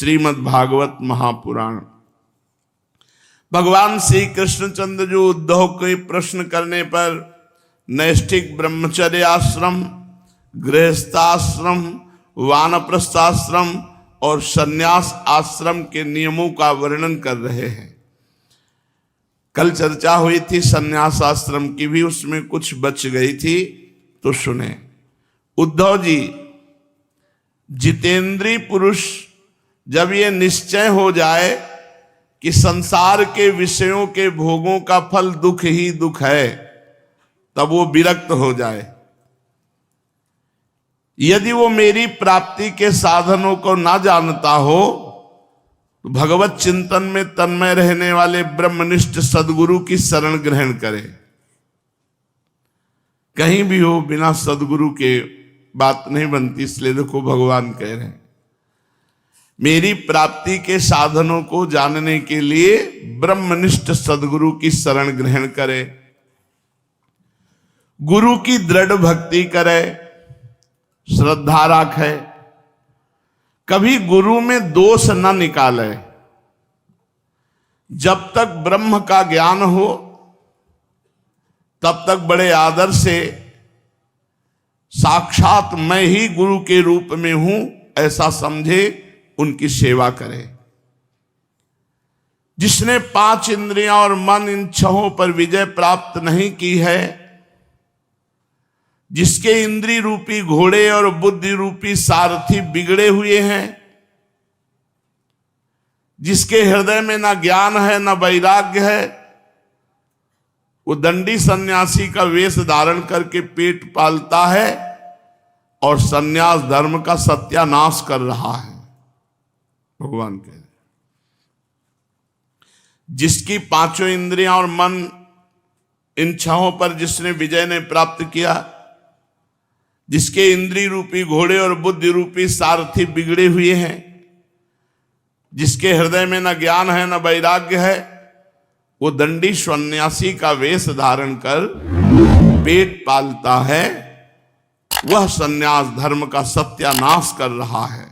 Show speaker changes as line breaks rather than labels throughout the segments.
श्रीमद् भागवत महापुराण। भगवान श्री कृष्णचंद्र जो उद्धव के प्रश्न करने पर नैष्ठिक ब्रह्मचर्य आश्रम, गृहस्थाश्रम, वानप्रस्थाश्रम और संन्यास आश्रम के नियमों का वर्णन कर रहे हैं। कल चर्चा हुई थी संन्यास आश्रम की भी, उसमें कुछ बच गई थी, तो सुने। उद्धव जी, जितेंद्रीय पुरुष जब ये निश्चय हो जाए कि संसार के विषयों के भोगों का फल दुख ही दुख है, तब वो विरक्त हो जाए। यदि वो मेरी प्राप्ति के साधनों को ना जानता हो तो भगवत चिंतन में तन्मय रहने वाले ब्रह्मनिष्ठ सद्गुरु की शरण ग्रहण करे। कहीं भी हो, बिना सद्गुरु के बात नहीं बनती। इसलिए देखो भगवान कह रहे हैं, मेरी प्राप्ति के साधनों को जानने के लिए ब्रह्मनिष्ठ सद्गुरु की शरण ग्रहण करे, गुरु की दृढ़ भक्ति करे, श्रद्धा रखे, कभी गुरु में दोष न निकाले। जब तक ब्रह्म का ज्ञान हो तब तक बड़े आदर से साक्षात मैं ही गुरु के रूप में हूं ऐसा समझे, उनकी सेवा करे। जिसने 5 इंद्रियां और मन, इन 6 पर विजय प्राप्त नहीं की है, जिसके इंद्रिय रूपी घोड़े और बुद्धि रूपी सारथी बिगड़े हुए हैं, जिसके हृदय में ना ज्ञान है ना वैराग्य है, वो दंडी सन्यासी का वेश धारण करके पेट पालता है और सन्यास धर्म का सत्यानाश कर रहा है। भगवान कह रहे, जिसकी 5 इंद्रियां और मन, इन 6 पर जिसने विजय ने प्राप्त किया, जिसके इंद्रिय रूपी घोड़े और बुद्धि रूपी सारथी बिगड़े हुए हैं, जिसके हृदय में न ज्ञान है न वैराग्य है, वो दंडी सन्यासी का वेश धारण कर पेट पालता है। वह सन्यास धर्म का सत्यानाश कर रहा है।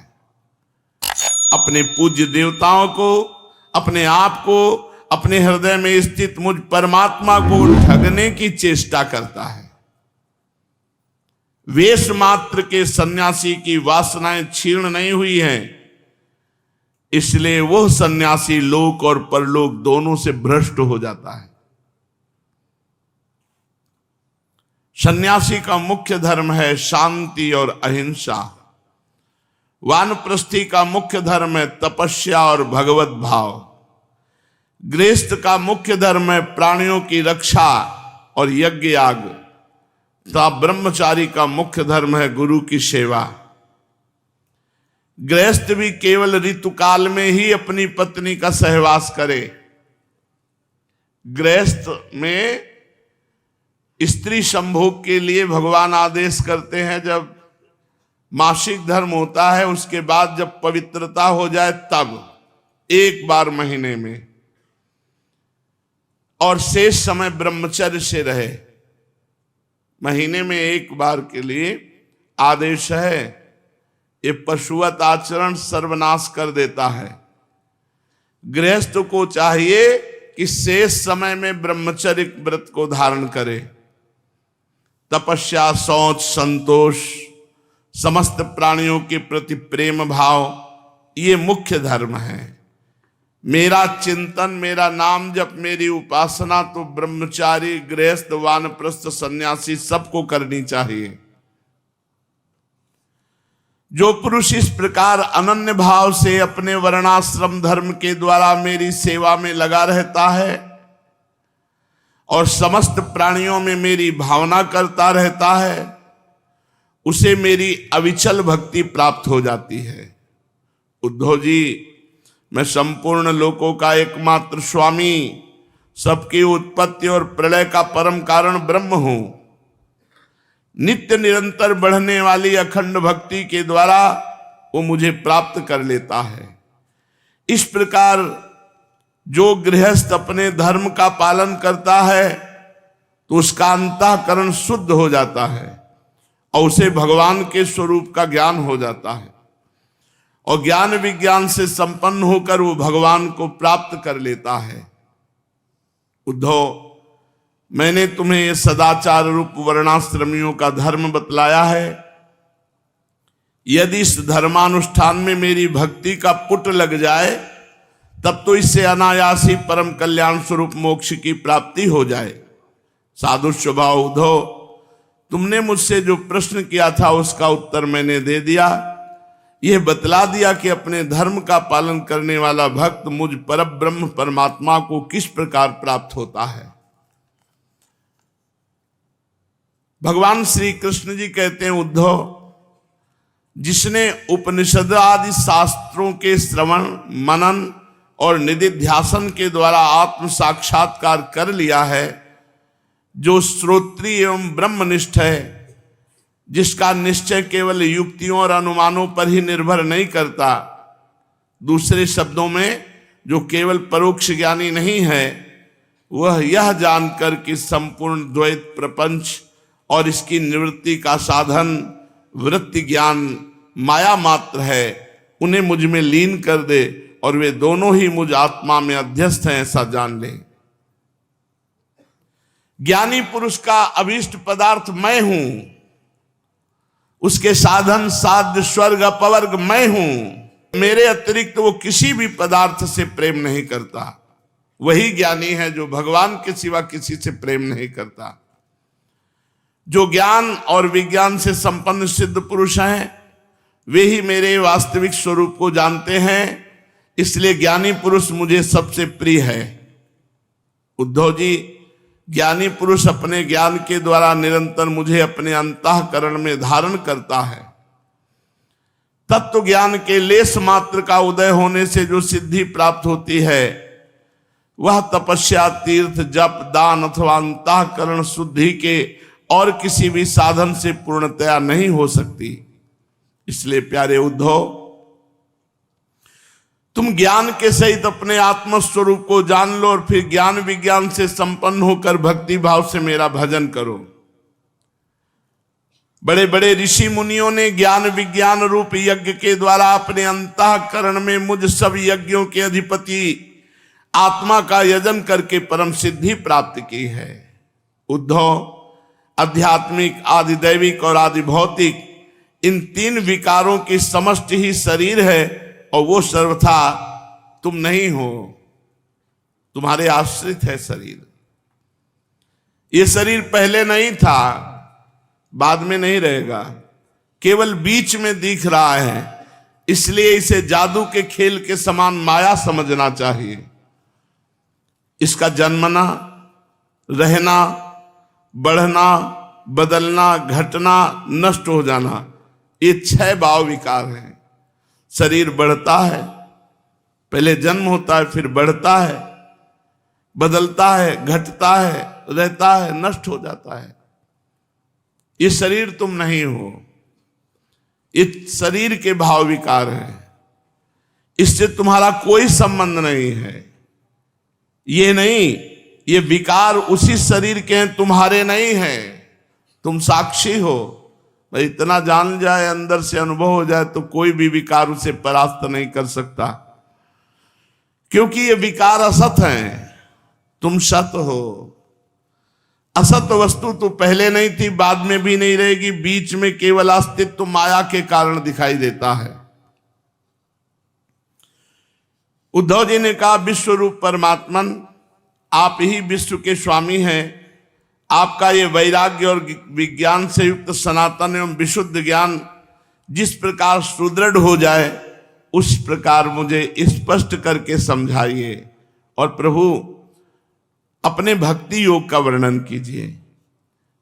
अपने पूज्य देवताओं को, अपने आप को, अपने हृदय में स्थित मुझ परमात्मा को ठगने की चेष्टा करता है। वेश मात्र के सन्यासी की वासनाएं क्षीण नहीं हुई हैं, इसलिए वह सन्यासी लोक और परलोक दोनों से भ्रष्ट हो जाता है। सन्यासी का मुख्य धर्म है शांति और अहिंसा। वानप्रस्थी का मुख्य धर्म है तपस्या और भगवत भाव। गृहस्थ का मुख्य धर्म है प्राणियों की रक्षा और यज्ञ याग। तथा ब्रह्मचारी का मुख्य धर्म है गुरु की सेवा। गृहस्थ भी केवल ऋतुकाल में ही अपनी पत्नी का सहवास करे। गृहस्थ में स्त्री संभोग के लिए भगवान आदेश करते हैं। जब मासिक धर्म होता है उसके बाद जब पवित्रता हो जाए तब 1 बार महीने में, और शेष समय ब्रह्मचर्य से रहे। महीने में 1 बार के लिए आदेश है। ये पशुवत आचरण सर्वनाश कर देता है। गृहस्थ को चाहिए कि शेष समय में ब्रह्मचर्य व्रत को धारण करे। तपस्या, शौच, संतोष, समस्त प्राणियों के प्रति प्रेम भाव, ये मुख्य धर्म है। मेरा चिंतन, मेरा नाम जप, मेरी उपासना तो ब्रह्मचारी, गृहस्थ, वानप्रस्थ, सन्यासी सबको करनी चाहिए। जो पुरुष इस प्रकार अनन्य भाव से अपने वर्णाश्रम धर्म के द्वारा मेरी सेवा में लगा रहता है और समस्त प्राणियों में मेरी भावना करता रहता है, उसे मेरी अविचल भक्ति प्राप्त हो जाती है। उद्धव जी, मैं संपूर्ण लोकों का एकमात्र स्वामी, सबकी उत्पत्ति और प्रलय का परम कारण ब्रह्म हूं। नित्य निरंतर बढ़ने वाली अखंड भक्ति के द्वारा वो मुझे प्राप्त कर लेता है। इस प्रकार जो गृहस्थ अपने धर्म का पालन करता है तो उसका अंतःकरण शुद्ध हो जाता है और उसे भगवान के स्वरूप का ज्ञान हो जाता है। और ज्ञान विज्ञान से संपन्न होकर वो भगवान को प्राप्त कर लेता है। उद्धव, मैंने तुम्हें ये सदाचार रूप वर्णाश्रमियों का धर्म बतलाया है। यदि इस धर्मानुष्ठान में मेरी भक्ति का पुट लग जाए तब तो इससे अनायास ही परम कल्याण स्वरूप मोक्ष की प्राप्ति हो जाए। साधु स्वभाव उद्धव, तुमने मुझसे जो प्रश्न किया था उसका उत्तर मैंने दे दिया। यह बतला दिया कि अपने धर्म का पालन करने वाला भक्त मुझ परब्रह्म परमात्मा को किस प्रकार प्राप्त होता है। भगवान श्री कृष्ण जी कहते हैं, उद्धव, जिसने उपनिषद आदि शास्त्रों के श्रवण मनन और निधिध्यासन के द्वारा आत्म साक्षात्कार कर लिया है, जो श्रोत्रीय एवं ब्रह्मनिष्ठ है, जिसका निश्चय केवल युक्तियों और अनुमानों पर ही निर्भर नहीं करता, दूसरे शब्दों में जो केवल परोक्ष ज्ञानी नहीं है, वह यह जानकर कि संपूर्ण द्वैत प्रपंच और इसकी निवृत्ति का साधन वृत्ति ज्ञान माया मात्र है, उन्हें मुझ में लीन कर दे और वे दोनों ही मुझ आत्मा में अध्यस्त हैं, ऐसा जान ले। ज्ञानी पुरुष का अभीष्ट पदार्थ मैं हूं, उसके साधन साध्य स्वर्ग अपवर्ग मैं हूं। मेरे अतिरिक्त वो किसी भी पदार्थ से प्रेम नहीं करता। वही ज्ञानी है जो भगवान के सिवा किसी से प्रेम नहीं करता। जो ज्ञान और विज्ञान से संपन्न सिद्ध पुरुष हैं, वे ही मेरे वास्तविक स्वरूप को जानते हैं। इसलिए ज्ञानी पुरुष मुझे सबसे प्रिय है। उद्धव जी, ज्ञानी पुरुष अपने ज्ञान के द्वारा निरंतर मुझे अपने अंतःकरण में धारण करता है। तत्व ज्ञान के लेस मात्र का उदय होने से जो सिद्धि प्राप्त होती है, वह तपस्या, तीर्थ, जप, दान अथवा अंतःकरण शुद्धि के और किसी भी साधन से पूर्णतया नहीं हो सकती। इसलिए प्यारे उद्धव, तुम ज्ञान के सहित अपने आत्म स्वरूप को जान लो और फिर ज्ञान विज्ञान से संपन्न होकर भक्ति भाव से मेरा भजन करो। बड़े बड़े ऋषि मुनियों ने ज्ञान विज्ञान रूप यज्ञ के द्वारा अपने अंतःकरण में मुझ सब यज्ञों के अधिपति आत्मा का यजन करके परम सिद्धि प्राप्त की है। उद्धव, आध्यात्मिक, आदिदैविक और आदि भौतिक इन तीन विकारों की समष्टि ही शरीर है और वो सर्वथा तुम नहीं हो, तुम्हारे आश्रित है शरीर। ये शरीर पहले नहीं था, बाद में नहीं रहेगा, केवल बीच में दिख रहा है। इसलिए इसे जादू के खेल के समान माया समझना चाहिए। इसका जन्मना, रहना, बढ़ना, बदलना, घटना, नष्ट हो जाना, ये 6 भाव विकार हैं। शरीर बढ़ता है, पहले जन्म होता है, फिर बढ़ता है, बदलता है, घटता है, रहता है, नष्ट हो जाता है। ये शरीर तुम नहीं हो, ये शरीर के भाव विकार हैं। इससे तुम्हारा कोई संबंध नहीं है। ये नहीं, ये विकार उसी शरीर के हैं, तुम्हारे नहीं हैं। तुम साक्षी हो। भाई, इतना जान जाए, अंदर से अनुभव हो जाए तो कोई भी विकार उसे परास्त नहीं कर सकता, क्योंकि ये विकार असत हैं, तुम सत हो। असत वस्तु तो पहले नहीं थी, बाद में भी नहीं रहेगी। बीच में केवल अस्तित्व माया के कारण दिखाई देता है। उद्धव जी ने कहा, विश्व रूप परमात्मन, आप ही विश्व के स्वामी हैं। आपका ये वैराग्य और विज्ञान से युक्त सनातन एवं विशुद्ध ज्ञान जिस प्रकार सुदृढ़ हो जाए, उस प्रकार मुझे स्पष्ट करके समझाइए। और प्रभु, अपने भक्ति योग का वर्णन कीजिए,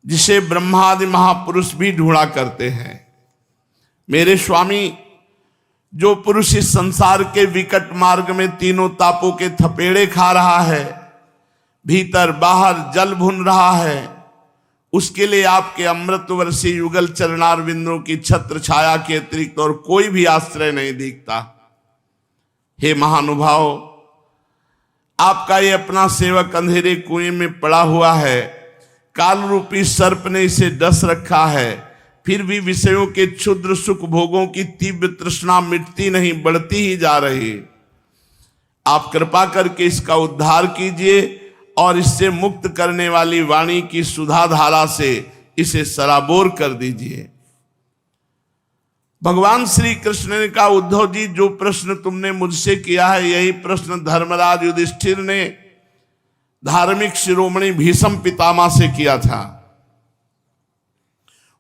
जिसे ब्रह्मादि महापुरुष भी ढूंढा करते हैं। मेरे स्वामी, जो पुरुष इस संसार के विकट मार्ग में तीनों तापों के थपेड़े खा रहा है, भीतर बाहर जल भुन रहा है, उसके लिए आपके अमृतवर्षी युगल चरणार बिंदुओं की छत्र छाया के अतिरिक्त और कोई भी आश्रय नहीं दिखता। हे महानुभाव, आपका ये अपना सेवक अंधेरे कुएं में पड़ा हुआ है। काल रूपी सर्प ने इसे डस रखा है, फिर भी विषयों के क्षुद्र सुख भोगों की तीव्र तृष्णा मिटती नहीं, बढ़ती ही जा रही। आप कृपा करके इसका उद्धार कीजिए और इससे मुक्त करने वाली वाणी की सुधा धारा से इसे सराबोर कर दीजिए। भगवान श्री कृष्ण ने कहा, उद्धव जी, जो प्रश्न तुमने मुझसे किया है यही प्रश्न धर्मराज युधिष्ठिर ने धार्मिक शिरोमणि भीष्म पितामह से किया था।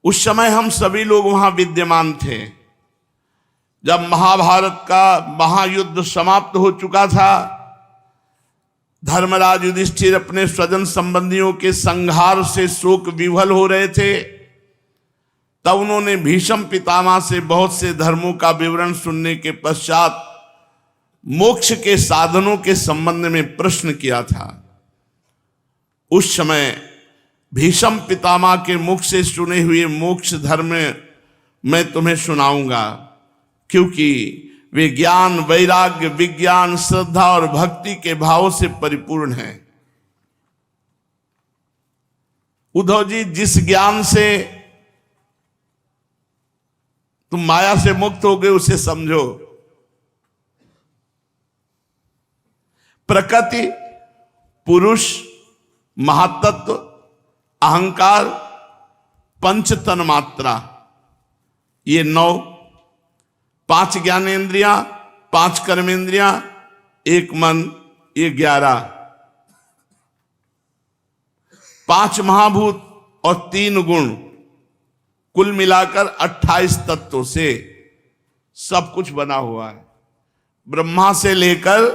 उस समय हम सभी लोग वहां विद्यमान थे जब महाभारत का महायुद्ध समाप्त हो चुका था। धर्मराज युधिष्ठिर अपने स्वजन संबंधियों के संहार से शोक विह्वल हो रहे थे। तब उन्होंने भीष्म पितामह से बहुत से धर्मों का विवरण सुनने के पश्चात मोक्ष के साधनों के संबंध में प्रश्न किया था। उस समय भीष्म पितामह के मुख से सुने हुए मोक्ष धर्म मैं तुम्हें सुनाऊंगा, क्योंकि वे ज्ञान, वैराग्य, विज्ञान, श्रद्धा और भक्ति के भाव से परिपूर्ण हैं। उद्धव जी, जिस ज्ञान से तुम माया से मुक्त हो गए उसे समझो। प्रकृति, पुरुष, महातत्व, अहंकार, पंच तन्मात्रा, ये 9, 5 ज्ञानेंद्रियां, 5 कर्मेंद्रियां, 1 मन, ये 11, 5 महाभूत और 3 गुण, कुल मिलाकर 28 तत्वों से सब कुछ बना हुआ है। ब्रह्मा से लेकर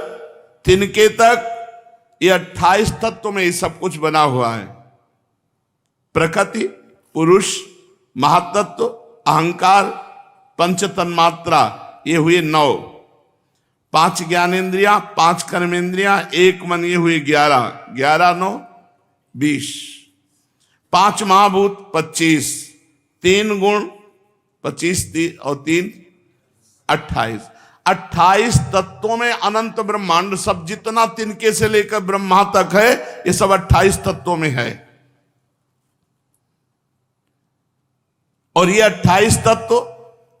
तिनके तक ये 28 तत्वों में ये सब कुछ बना हुआ है। प्रकृति, पुरुष, महातत्व, अहंकार, पंच तन्मात्रा, ये हुए 9, 5 ज्ञानेंद्रियां, 5 कर्मेंद्रियां, 1 मन, ये हुए 11, 11 9 20, 5 महाभूत 25, 3 गुण 25 और 3 28, 28 तत्वों में अनंत ब्रह्मांड, सब जितना तिनके से लेकर ब्रह्मा तक है ये सब 28 तत्वों में है। और ये 28 तत्व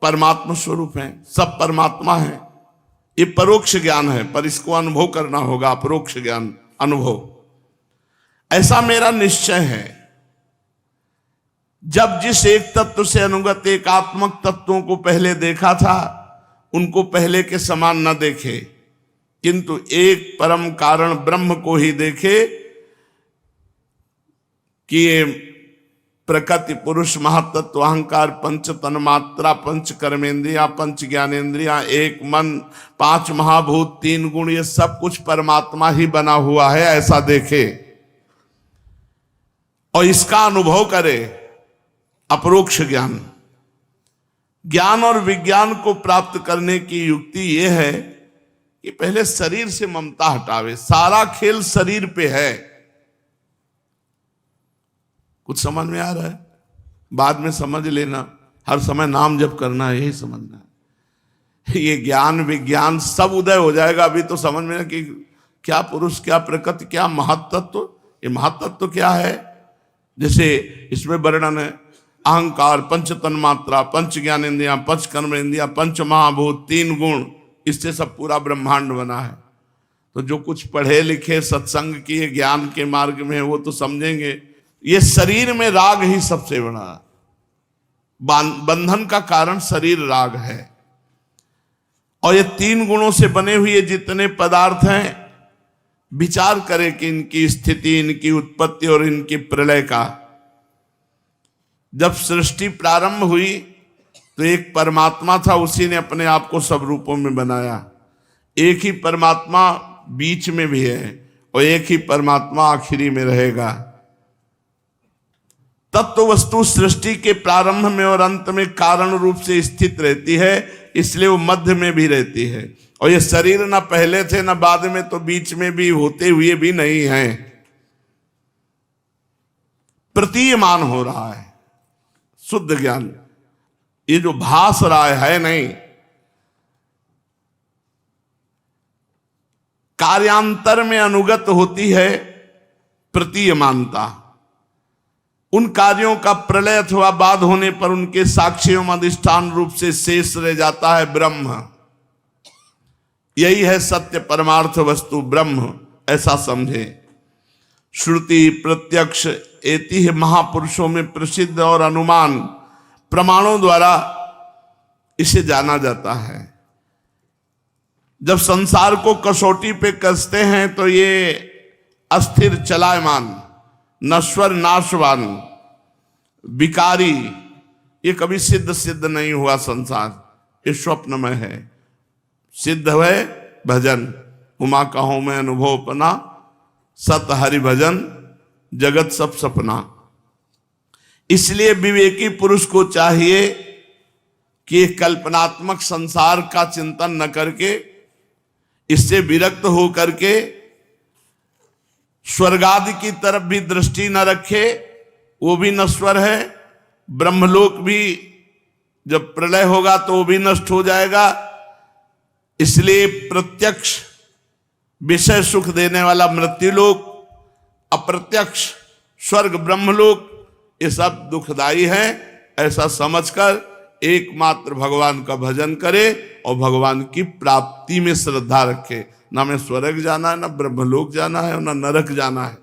परमात्मा स्वरूप हैं, सब परमात्मा है। ये परोक्ष ज्ञान है, पर इसको अनुभव करना होगा, अपरोक्ष ज्ञान अनुभव। ऐसा मेरा निश्चय है। जब जिस एक तत्व से अनुगत एकात्मक तत्वों को पहले देखा था उनको पहले के समान न देखे, किंतु एक परम कारण ब्रह्म को ही देखे कि ये प्रकृति, पुरुष, महातत्व, अहंकार, पंच तन्मात्रा, पंच कर्मेंद्रियां, पंच ज्ञानेंद्रियां, 1 मन, 5 महाभूत, 3 गुण, ये सब कुछ परमात्मा ही बना हुआ है, ऐसा देखे और इसका अनुभव करे। अपरोक्ष ज्ञान, ज्ञान और विज्ञान को प्राप्त करने की युक्ति यह है कि पहले शरीर से ममता हटावे। सारा खेल शरीर पे है। कुछ समझ में आ रहा है? बाद में समझ लेना, हर समय नाम जप करना है, यही समझना है। ये ज्ञान विज्ञान सब उदय हो जाएगा। अभी तो समझ में ना कि क्या पुरुष, क्या प्रकृति, क्या महातत्व। ये महातत्व क्या है? जैसे इसमें वर्णन है अहंकार, पंच तन्मात्रा, पंच ज्ञानेंद्रियां, पंच कर्मेंद्रियां, पंच महाभूत, 3 गुण, इससे सब पूरा ब्रह्मांड बना है। तो जो कुछ पढ़े लिखे सत्संग किए ज्ञान के मार्ग में वो तो समझेंगे। ये शरीर में राग ही सबसे बड़ा बंधन का कारण शरीर राग है। और ये 3 गुणों से बने हुए जितने पदार्थ हैं, विचार करें कि इनकी स्थिति, इनकी उत्पत्ति और इनकी प्रलय का। जब सृष्टि प्रारंभ हुई तो एक परमात्मा था, उसी ने अपने आप को सब रूपों में बनाया। एक ही परमात्मा बीच में भी है और एक ही परमात्मा आखिरी में रहेगा। तत्व वस्तु सृष्टि के प्रारंभ में और अंत में कारण रूप से स्थित रहती है, इसलिए वो मध्य में भी रहती है। और ये शरीर ना पहले थे ना बाद में, तो बीच में भी होते हुए भी नहीं है, प्रतीयमान हो रहा है शुद्ध ज्ञान। ये जो भास रहा है नहीं, कार्यांतर में अनुगत होती है प्रतीयमानता। उन कार्यों का प्रलय अथवा बाद होने पर उनके साक्षी एवं अधिष्ठान रूप से शेष रह जाता है ब्रह्म। यही है सत्य परमार्थ वस्तु ब्रह्म, ऐसा समझे। श्रुति प्रत्यक्ष एति महापुरुषों में प्रसिद्ध और अनुमान प्रमाणों द्वारा इसे जाना जाता है। जब संसार को कसौटी पे कसते हैं तो ये अस्थिर चलायमान, नश्वर नाशवान, विकारी, ये कभी सिद्ध नहीं हुआ संसार, ये स्वप्नमय है। सिद्ध है भजन, उमा कहो मैं अनुभव अपना, सत हरि भजन जगत सब सपना। इसलिए विवेकी पुरुष को चाहिए कि एक कल्पनात्मक संसार का चिंतन न करके, इससे विरक्त हो करके स्वर्गादि की तरफ भी दृष्टि न रखे, वो भी नश्वर है। ब्रह्मलोक भी जब प्रलय होगा तो वो भी नष्ट हो जाएगा। इसलिए प्रत्यक्ष विषय सुख देने वाला मृत्युलोक, अप्रत्यक्ष स्वर्ग ब्रह्मलोक, ये सब दुखदाई है। ऐसा समझकर एकमात्र भगवान का भजन करे और भगवान की प्राप्ति में श्रद्धा रखे। ना हमें स्वर्ग जाना है, ना ब्रह्मलोक जाना है, ना नरक जाना है,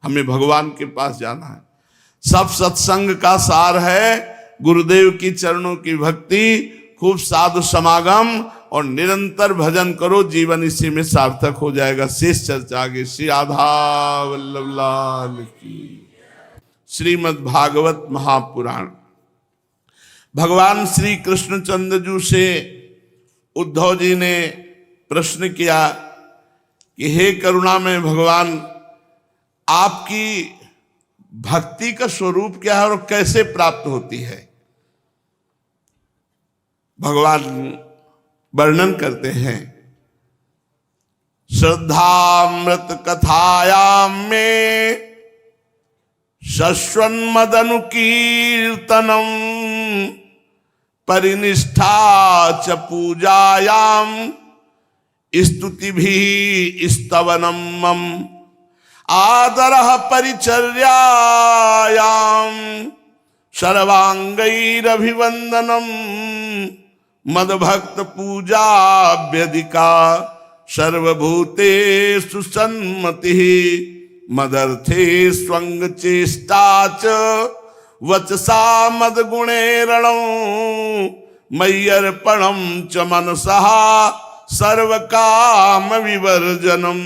हमें भगवान के पास जाना है। सब सत्संग का सार है गुरुदेव की चरणों की भक्ति, खूब साधु समागम और निरंतर भजन करो, जीवन इसी में सार्थक हो जाएगा। शेष चर्चा आगे। श्री राधा वल्लभ लाल की। श्रीमद् भागवत महापुराण। भगवान श्री कृष्णचंद्र जी से उद्धव जी ने प्रश्न किया कि हे करुणामय भगवान, आपकी भक्ति का स्वरूप क्या है और कैसे प्राप्त होती है? भगवान वर्णन करते हैं, श्रद्धामृत कथायाम में शश्वन्मदनुकीर्तनम परिनिष्ठा च पूजायाम स्तुति भी स्तवनम मम आदरः परिचर्यायाम सर्वांगैरभिवंदनम मदभक्त पूजा व्यधिका सर्वभूतेषु सन्मतिः मदर्थे स्वंग चेष्टा च वचसा मदगुणेरणं मय्यर्पणं च मनसः सर्वकाम विवर्जनम्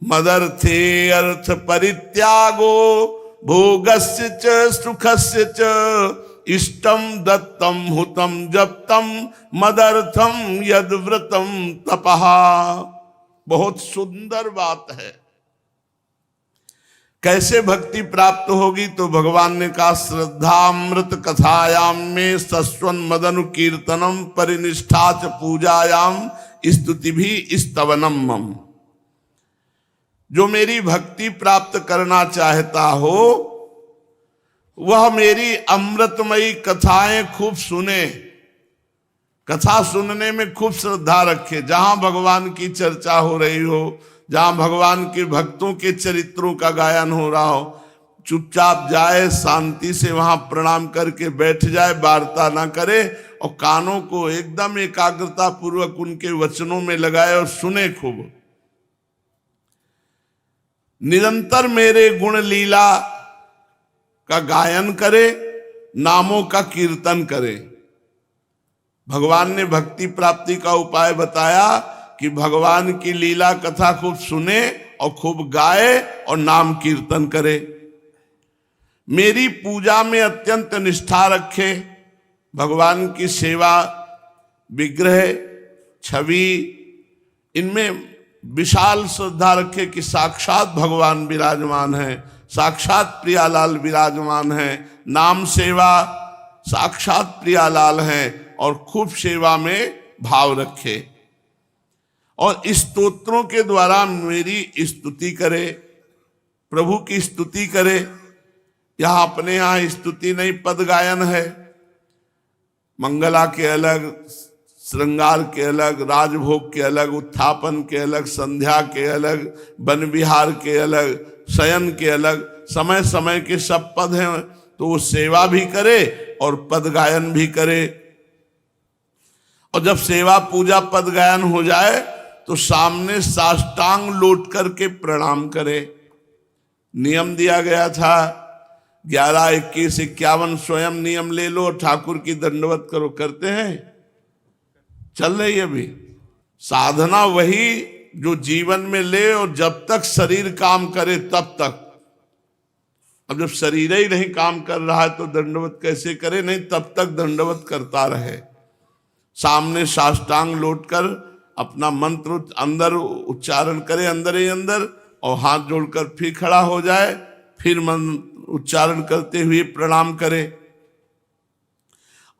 मदर्थे अर्थ परित्यागो भोगस्य च सुखस्य च इष्टम दत्तम हुतम जप्तम मदर्थम यद्व्रतम तपः। बहुत सुंदर बात है। कैसे भक्ति प्राप्त होगी? तो भगवान ने कहा, श्रद्धामृत कथायाम में सस्वन मदनु कीर्तनम परिनिष्ठा च पूजायाम स्तुति भी स्तवनम मम। जो मेरी भक्ति प्राप्त करना चाहता हो वह मेरी अमृतमयी कथाएं खूब सुने, कथा सुनने में खूब श्रद्धा रखे। जहां भगवान की चर्चा हो रही हो, जहां भगवान के भक्तों के चरित्रों का गायन हो रहा हो, चुपचाप जाए, शांति से वहां प्रणाम करके बैठ जाए, वार्ता ना करे और कानों को एकदम एकाग्रता पूर्वक उनके वचनों में लगाए और सुने खूब। निरंतर मेरे गुण लीला का गायन करे, नामों का कीर्तन करे। भगवान ने भक्ति प्राप्ति का उपाय बताया कि भगवान की लीला कथा खूब सुने और खूब गाए और नाम कीर्तन करे। मेरी पूजा में अत्यंत निष्ठा रखे। भगवान की सेवा, विग्रह, छवि, इनमें विशाल श्रद्धा रखे कि साक्षात भगवान विराजमान है, साक्षात प्रियालाल विराजमान है। नाम सेवा, साक्षात प्रियालाल है और खूब सेवा में भाव रखे और स्तोत्रों के द्वारा मेरी स्तुति करे, प्रभु की स्तुति करे। यहां अपने यहां स्तुति नहीं, पद गायन है। मंगला के अलग, श्रृंगार के अलग, राजभोग के अलग, उत्थापन के अलग, संध्या के अलग, वन विहार के अलग, शयन के अलग, समय समय के सब पद हैं, तो वो सेवा भी करे और पद गायन भी करे। और जब सेवा पूजा पद गायन हो जाए तो सामने साष्टांग लौट करके प्रणाम करे। नियम दिया गया था 11, 21, 51 स्वयं नियम ले लो, ठाकुर की दंडवत करो। करते हैं, चल रही है अभी साधना वही जो जीवन में ले, और जब तक शरीर काम करे तब तक। अब जब शरीर ही नहीं काम कर रहा है तो दंडवत कैसे करे? नहीं, तब तक दंडवत करता रहे। सामने साष्टांग लौटकर अपना मंत्र अंदर उच्चारण करे, अंदर ही अंदर, और हाथ जोड़कर फिर खड़ा हो जाए, फिर मंत्र उच्चारण करते हुए प्रणाम करे।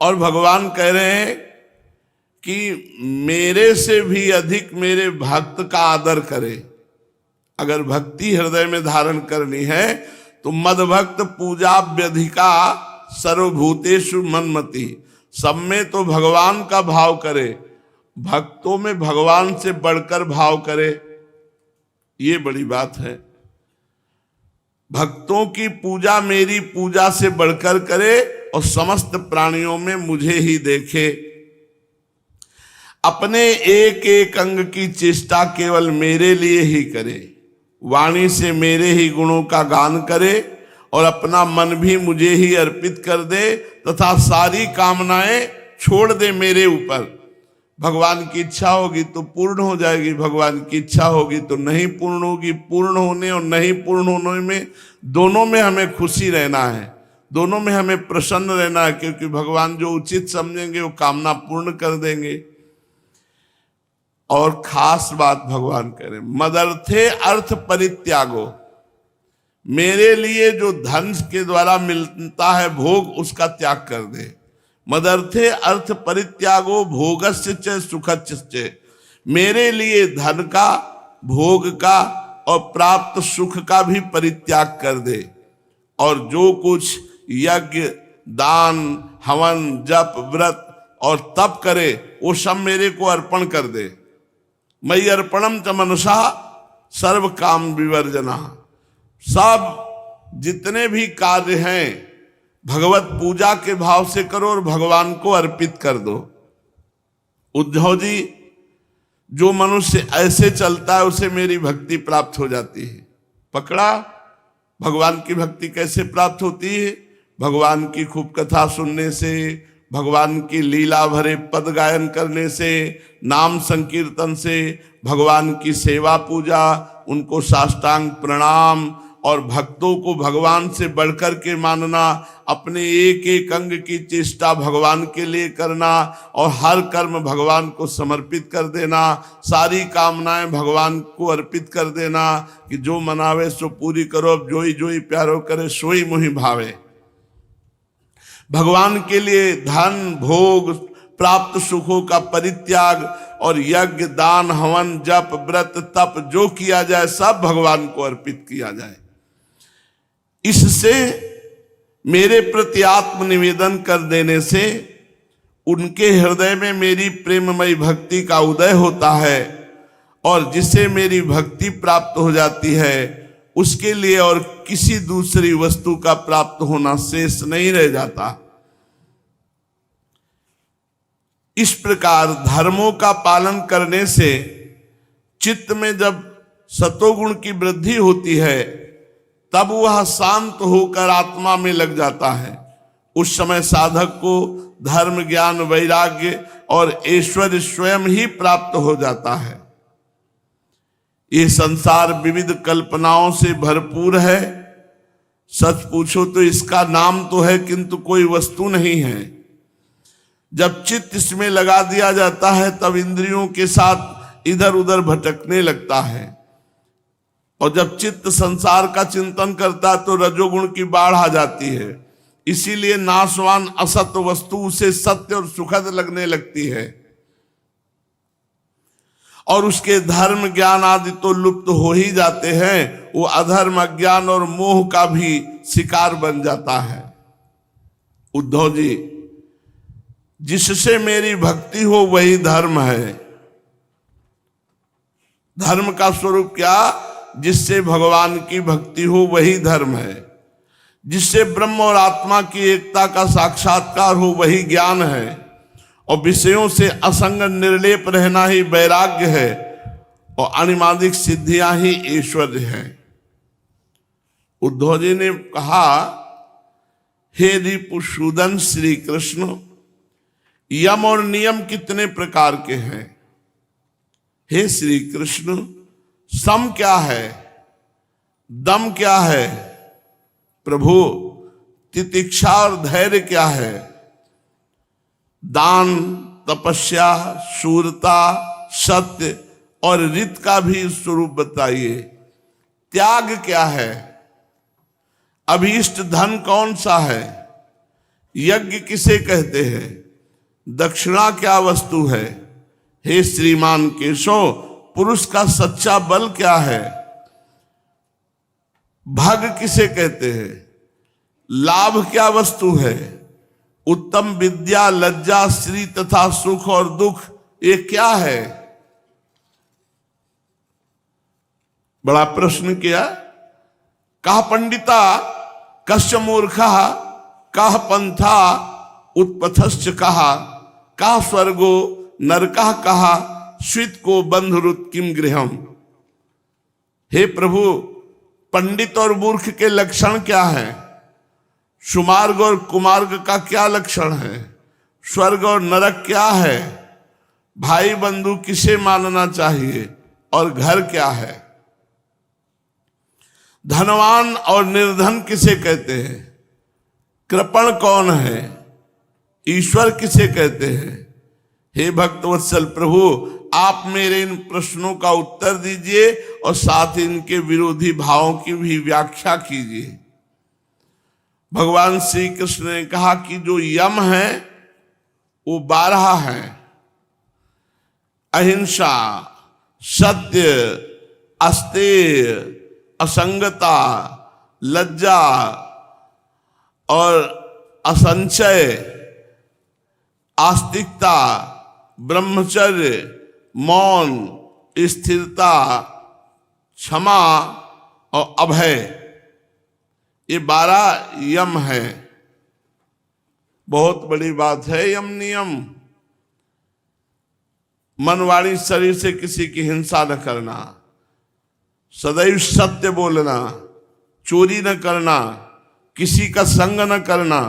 और भगवान कह रहे हैं कि मेरे से भी अधिक मेरे भक्त का आदर करे। अगर भक्ति हृदय में धारण करनी है तो मदभक्त पूजा व्यधिका सर्वभूतेषु मन्मति। सब में तो भगवान का भाव करे, भक्तों में भगवान से बढ़कर भाव करे। ये बड़ी बात है। भक्तों की पूजा मेरी पूजा से बढ़कर करे और समस्त प्राणियों में मुझे ही देखे। अपने एक एक अंग की चेष्टा केवल मेरे लिए ही करे। वाणी से मेरे ही गुणों का गान करे और अपना मन भी मुझे ही अर्पित कर दे, तथा सारी कामनाएं छोड़ दे मेरे ऊपर। भगवान की इच्छा होगी तो पूर्ण हो जाएगी, भगवान की इच्छा होगी तो नहीं पूर्ण होगी। पूर्ण होने और नहीं पूर्ण होने में, दोनों में हमें खुशी रहना है, दोनों में हमें प्रसन्न रहना है, क्योंकि भगवान जो उचित समझेंगे वो कामना पूर्ण कर देंगे। और खास बात भगवान कह रहे, मदर्थे अर्थ परित्यागो। मेरे लिए जो धन के द्वारा मिलता है भोग, उसका त्याग कर दे। मदर्थे अर्थ परित्यागो भोगस्य च सुखस्य च। मेरे लिए धन का, भोग का और प्राप्त सुख का भी परित्याग कर दे, और जो कुछ यज्ञ, दान, हवन, जप, व्रत और तप करे वो सब मेरे को अर्पण कर दे। मयि अर्पणम च मनसा सर्व काम विवर्जना। सब जितने भी कार्य हैं भगवत पूजा के भाव से करो और भगवान को अर्पित कर दो। उद्धव जी, जो मनुष्य ऐसे चलता है उसे मेरी भक्ति प्राप्त हो जाती है। पकड़ा? भगवान की भक्ति कैसे प्राप्त होती है? भगवान की खूब कथा सुनने से, भगवान की लीला भरे पद गायन करने से, नाम संकीर्तन से, भगवान की सेवा पूजा, उनको साष्टांग प्रणाम, और भक्तों को भगवान से बढ़कर के मानना, अपने एक एक अंग की चेष्टा भगवान के लिए करना और हर कर्म भगवान को समर्पित कर देना, सारी कामनाएं भगवान को अर्पित कर देना कि जो मनावे सो पूरी करो, अब जोई जोई प्यारो करे सोई मोहि भावे। भगवान के लिए धन, भोग, प्राप्त सुखों का परित्याग और यज्ञ, दान, हवन, जप, व्रत, तप जो किया जाए सब भगवान को अर्पित किया जाए। इससे मेरे प्रति आत्म निवेदन कर देने से उनके हृदय में मेरी प्रेममयी भक्ति का उदय होता है, और जिससे मेरी भक्ति प्राप्त हो जाती है उसके लिए और किसी दूसरी वस्तु का प्राप्त होना शेष नहीं रह जाता। इस प्रकार धर्मों का पालन करने से चित्त में जब सतोगुण की वृद्धि होती है तब वह शांत होकर आत्मा में लग जाता है। उस समय साधक को धर्म, ज्ञान, वैराग्य और ऐश्वर्य स्वयं ही प्राप्त हो जाता है। ये संसार विविध कल्पनाओं से भरपूर है। सच पूछो तो इसका नाम तो है किंतु कोई वस्तु नहीं है। जब चित्त इसमें लगा दिया जाता है तब इंद्रियों के साथ इधर उधर भटकने लगता है, और जब चित्त संसार का चिंतन करता है तो रजोगुण की बाढ़ आ जाती है। इसीलिए नाशवान असत वस्तु उसे सत्य और सुखद लगने लगती है, और उसके धर्म, ज्ञान आदि तो लुप्त हो ही जाते हैं। वो अधर्म, अज्ञान और मोह का भी शिकार बन जाता है। उद्धव जी, जिससे मेरी भक्ति हो वही धर्म है। धर्म का स्वरूप क्या? जिससे भगवान की भक्ति हो वही धर्म है, जिससे ब्रह्म और आत्मा की एकता का साक्षात्कार हो वही ज्ञान है, और विषयों से असंग निर्लेप रहना ही वैराग्य है, और अनिमादिक सिद्धियां ही ऐश्वर्य है। उद्धव जी ने कहा, हे रिपुसूदन श्री कृष्ण, यम और नियम कितने प्रकार के हैं? हे श्री कृष्ण, सम क्या है, दम क्या है, प्रभु तितिक्षा और धैर्य क्या है, दान, तपस्या, शूरता, सत्य और रित का भी स्वरूप बताइए। त्याग क्या है, अभीष्ट धन कौन सा है, यज्ञ किसे कहते हैं, दक्षिणा क्या वस्तु है। हे श्रीमान केशव, पुरुष का सच्चा बल क्या है, भग किसे कहते हैं, लाभ क्या वस्तु है, उत्तम विद्या, लज्जा, श्री तथा सुख और दुख ये क्या है। बड़ा प्रश्न किया। कहा पंडिता कश्च मूर्खा, कह पंथा उत्पथश्च कहा, का स्वर्गो नरकः कहा, स्वित को बंधुरुत किम गृहम। हे प्रभु, पंडित और मूर्ख के लक्षण क्या है, सुमार्ग और कुमार्ग का क्या लक्षण है, स्वर्ग और नरक क्या है, भाई बंधु किसे मानना चाहिए, और घर क्या है, धनवान और निर्धन किसे कहते हैं, कृपण कौन है, ईश्वर किसे कहते हैं। हे भक्तवत्सल प्रभु, आप मेरे इन प्रश्नों का उत्तर दीजिए और साथ इनके विरोधी भावों की भी व्याख्या कीजिए। भगवान श्री कृष्ण ने कहा कि जो यम है वो 12 है, अहिंसा, सत्य, अस्तेय, असंगता, लज्जा और असंचय, आस्तिकता, ब्रह्मचर्य, मौन, स्थिरता, क्षमा और अभय, ये 12 यम है। बहुत बड़ी बात है यम नियम। मन वाणी शरीर से किसी की हिंसा न करना, सदैव सत्य बोलना, चोरी न करना, किसी का संग न करना,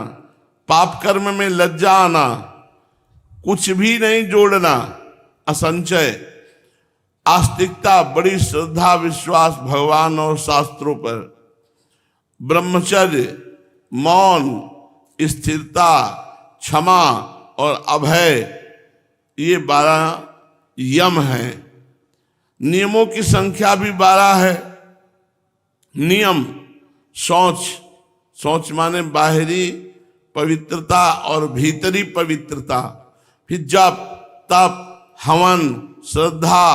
पाप कर्म में लज्जा आना, कुछ भी नहीं जोड़ना, असंचय, आस्तिकता, बड़ी श्रद्धा विश्वास भगवान और शास्त्रों पर, ब्रह्मचर्य, मौन, स्थिरता, क्षमा और अभय, ये 12 यम हैं। नियमों की संख्या भी 12 है। नियम, शौच माने बाहरी पवित्रता और भीतरी पवित्रता, फिर जप, तप, हवन, श्रद्धा,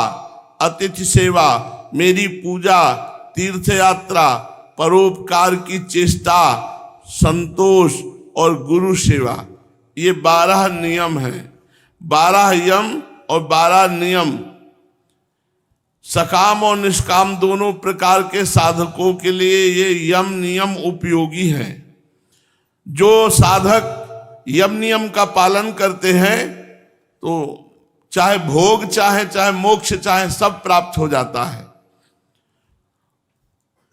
अतिथि सेवा, मेरी पूजा, तीर्थ यात्रा, परोपकार की चेष्टा, संतोष और गुरु सेवा, ये 12 नियम हैं। 12 यम और 12 नियम सकाम और निष्काम दोनों प्रकार के साधकों के लिए ये यम नियम उपयोगी हैं। जो साधक यम नियम का पालन करते हैं तो चाहे भोग चाहे मोक्ष चाहे सब प्राप्त हो जाता है।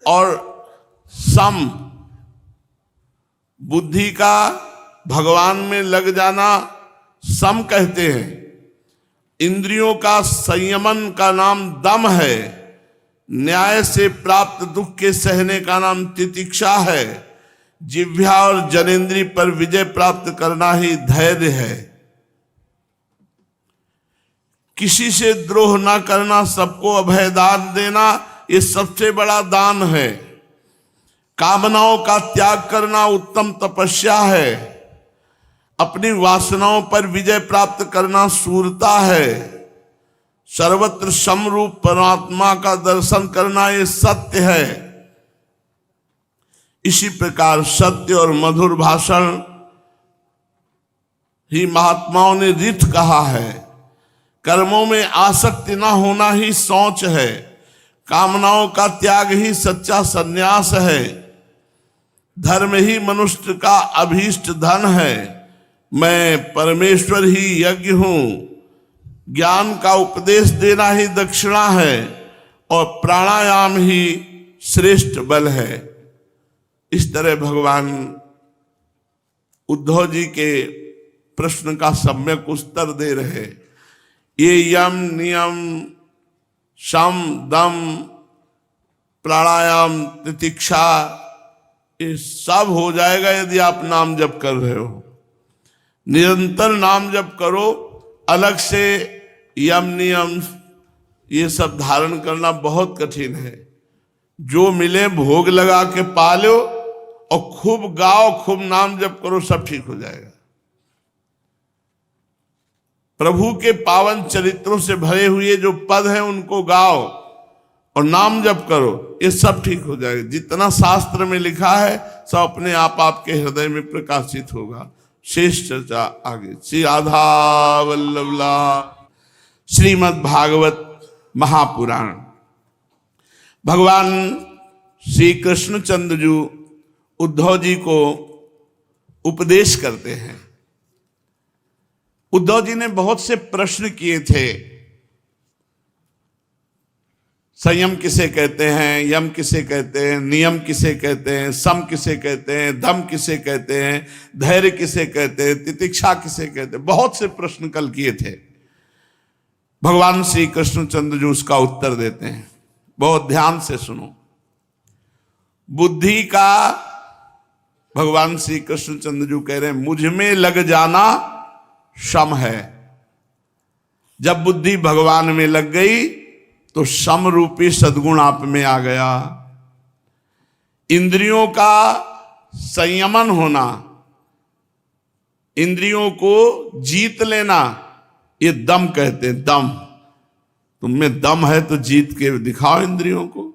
और सम, बुद्धि का भगवान में लग जाना सम कहते हैं। इंद्रियों का संयमन का नाम दम है। न्याय से प्राप्त दुख के सहने का नाम तितिक्षा है। जिह्वा और जनेन्द्रिय पर विजय प्राप्त करना ही धैर्य है। किसी से द्रोह ना करना, सबको अभय दान देना, ये सबसे बड़ा दान है। कामनाओं का त्याग करना उत्तम तपस्या है। अपनी वासनाओं पर विजय प्राप्त करना शूरता है। सर्वत्र समरूप परमात्मा का दर्शन करना ये सत्य है। इसी प्रकार सत्य और मधुर भाषण ही महात्माओं ने रित कहा है। कर्मों में आसक्ति न होना ही शौच है। कामनाओं का त्याग ही सच्चा सन्यास है। धर्म ही मनुष्य का अभीष्ट धन है। मैं परमेश्वर ही यज्ञ हूं। ज्ञान का उपदेश देना ही दक्षिणा है और प्राणायाम ही श्रेष्ठ बल है। इस तरह भगवान उद्धव जी के प्रश्न का सम्यक उत्तर दे रहे। ये यम नियम शम दम प्राणायाम तितिक्षा ये सब हो जाएगा यदि आप नाम जप कर रहे हो। निरंतर नाम जप करो। अलग से यम नियम ये सब धारण करना बहुत कठिन है। जो मिले भोग लगा के पालो और खूब गाओ, खूब नाम जप करो, सब ठीक हो जाएगा। प्रभु के पावन चरित्रों से भरे हुए जो पद हैं उनको गाओ और नाम जप करो, ये सब ठीक हो जाएगा। जितना शास्त्र में लिखा है सब अपने आप आपके हृदय में प्रकाशित होगा। शेष चर्चा आगे। श्री राधा वल्लभला। श्रीमद् भागवत महापुराण। भगवान श्री कृष्णचंद्र जी उद्धव जी को उपदेश करते हैं। उद्धव जी ने बहुत से प्रश्न किए थे। संयम किसे कहते हैं, यम किसे कहते हैं, नियम किसे कहते हैं, सम किसे कहते हैं, दम किसे कहते हैं, धैर्य किसे कहते हैं, तितिक्षा किसे कहते हैं, बहुत से प्रश्न कल किए थे। भगवान श्री कृष्णचंद्र जी उसका उत्तर देते हैं। बहुत ध्यान से सुनो। बुद्धि का भगवान श्री कृष्णचंद्र जी कह रहे हैं मुझ में लग जाना शम है। जब बुद्धि भगवान में लग गई तो सम रूपी सद्गुण आप में आ गया। इंद्रियों का संयमन होना, इंद्रियों को जीत लेना, ये दम कहते हैं। दम, तुम में दम है तो जीत के दिखाओ इंद्रियों को,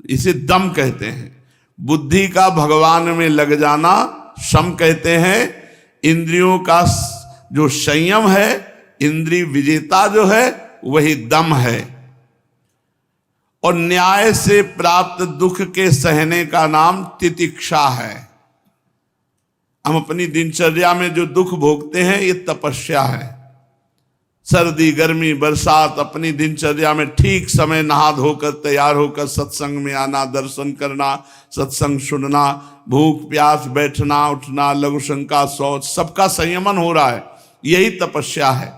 इसे दम कहते हैं। बुद्धि का भगवान में लग जाना सम कहते हैं। इंद्रियों का जो संयम है, इंद्रिय विजेता जो है, वही दम है। और न्याय से प्राप्त दुख के सहने का नाम तितिक्षा है। हम अपनी दिनचर्या में जो दुख भोगते हैं ये तपस्या है। सर्दी गर्मी बरसात अपनी दिनचर्या में ठीक समय नहा धोकर तैयार होकर सत्संग में आना, दर्शन करना, सत्संग सुनना, भूख प्यास, बैठना उठना, लघु शंका शौच, सबका संयमन हो रहा है, यही तपस्या है।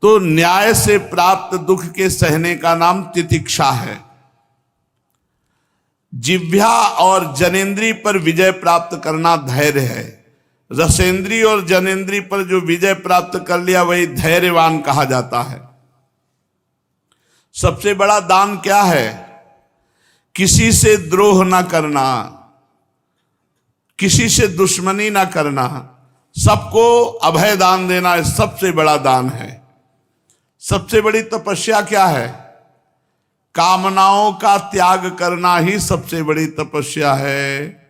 तो न्याय से प्राप्त दुख के सहने का नाम तितिक्षा है। जिह्वा और जनेन्द्रिय पर विजय प्राप्त करना धैर्य है। रसेंद्रिय और जनेन्द्रिय पर जो विजय प्राप्त कर लिया वही धैर्यवान कहा जाता है। सबसे बड़ा दान क्या है? किसी से द्रोह ना करना, किसी से दुश्मनी ना करना, सबको अभय दान देना सबसे बड़ा दान है। सबसे बड़ी तपस्या क्या है? कामनाओं का त्याग करना ही सबसे बड़ी तपस्या है।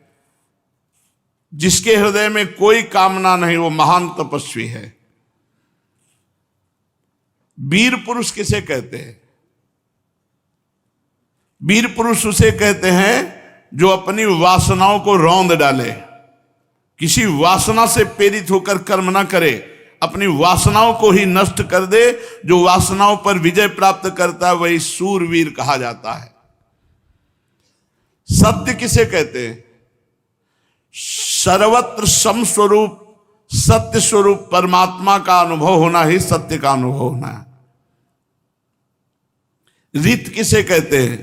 जिसके हृदय में कोई कामना नहीं वो महान तपस्वी है। वीर पुरुष किसे कहते हैं? वीर पुरुष उसे कहते हैं जो अपनी वासनाओं को रौंद डाले, किसी वासना से प्रेरित होकर कर्म ना करे, अपनी वासनाओं को ही नष्ट कर दे। जो वासनाओं पर विजय प्राप्त करता है वही सूरवीर कहा जाता है। सत्य किसे कहते हैं? सर्वत्र सम स्वरूप सत्य स्वरूप परमात्मा का अनुभव होना ही सत्य का अनुभव होना है। रित किसे कहते हैं?